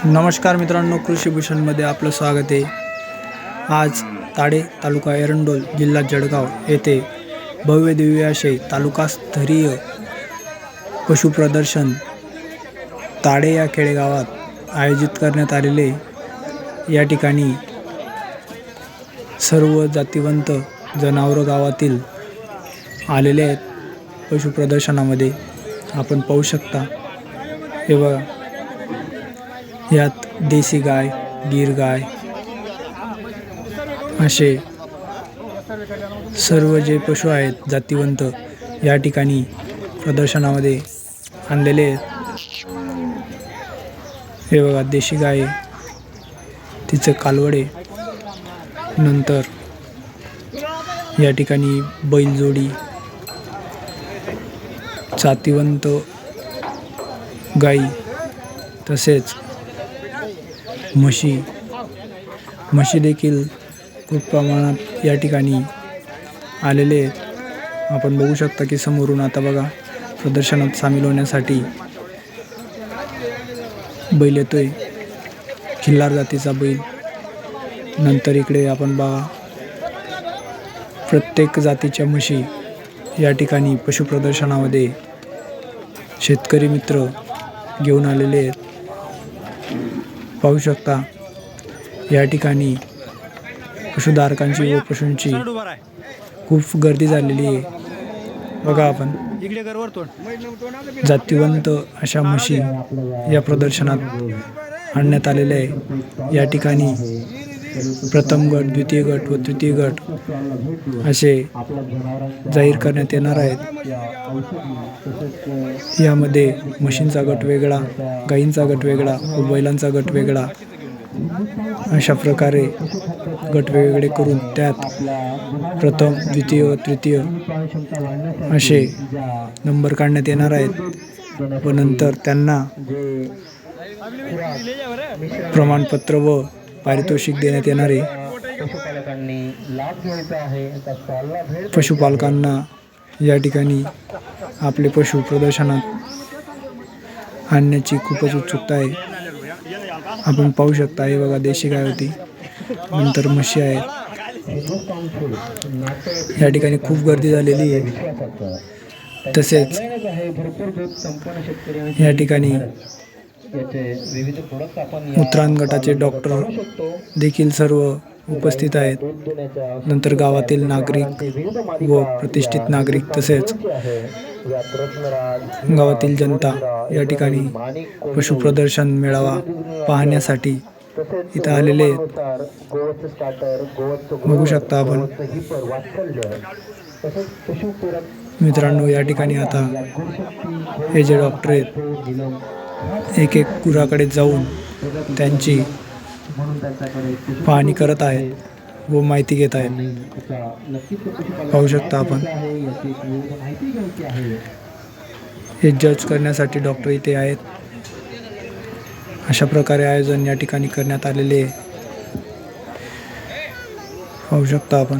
नमस्कार मित्रांनो, कृषी भूषणमध्ये आपलं स्वागत आहे। आज ताडे तालुका एरंडोल जिल्हा जळगाव येथे भव्य दिव्य असे तालुकास्तरीय पशुप्रदर्शन ताडे या खेडेगावात आयोजित करण्यात आलेले। या ठिकाणी सर्व जातिवंत जनावर गावातील आलेले आहेत। पशुप्रदर्शनामध्ये आपण पाहू शकता, हे बघा, यात देशी गाय, गीर गाय असे सर्व जे पशु आहेत जातिवंत या ठिकाणी प्रदर्शनामध्ये आणलेले आहेत। हे बघा, देशी गाय, तिचं कालवडे, नंतर या ठिकाणी बैलजोडी, जातिवंत गाई, तसेच म्हशी देखील खूप प्रमाणात या ठिकाणी आलेले आहेत। आपण बघू शकता की समोरून आता बघा प्रदर्शनात सामील होण्यासाठी बैल येतोय, खिल्लार जातीचा बैल। नंतर इकडे आपण बघा प्रत्येक जातीच्या म्हशी या ठिकाणी पशुप्रदर्शनामध्ये शेतकरी मित्र घेऊन आलेले आहेत। पाहू शकता या ठिकाणी पशुधारकांची व पशूंची खूप गर्दी झालेली आहे। बघा, आपण जातिवंत अशा म्हशी या प्रदर्शनात आणण्यात आलेल्या आहे। या ठिकाणी प्रथम गट, द्वितीय गट व तृतीय गट असे जाहीर करण्यात येणार आहेत। यामध्ये म्हशींचा गट वेगळा, गायींचा गट वेगळा व बैलांचा गट वेगळा, अशा प्रकारे गट वेगवेगळे करून त्यात प्रथम, द्वितीय व तृतीय असे नंबर काढण्यात येणार आहेत व नंतर त्यांना प्रमाणपत्र व पारितोषिक देण्यात येणार आहे। पशुपालकांना या ठिकाणी आपले पशु प्रदर्शनात आणण्याची खूपच उत्सुकता आहे। आपण पाहू शकता, हे बघा, देशी गाय होती, नंतर म्हशी आहेत। या ठिकाणी खूप गर्दी झालेली आहे। तसेच या ठिकाणी उतराण गटाचे डॉक्टर देखील सर्व उपस्थित आहेत। नंतर गावातील नागरिक व प्रतिष्ठित नागरिक तसेच गावातील जनता या ठिकाणी पशुप्रदर्शन मेळावा पाहण्यासाठी इथं आलेले आहेत। बघू शकता आपण मित्रांनो, या ठिकाणी आता हे जे डॉक्टर आहेत एक एक गुराकडे जाऊन त्यांची पाहणी करत आहेत व माहिती घेत आहेत। पाहू शकता आपण, हे जज करण्यासाठी डॉक्टर इथे आहेत। अशा प्रकारे आयोजन या ठिकाणी करण्यात आलेले आहे। पाहू शकता आपण।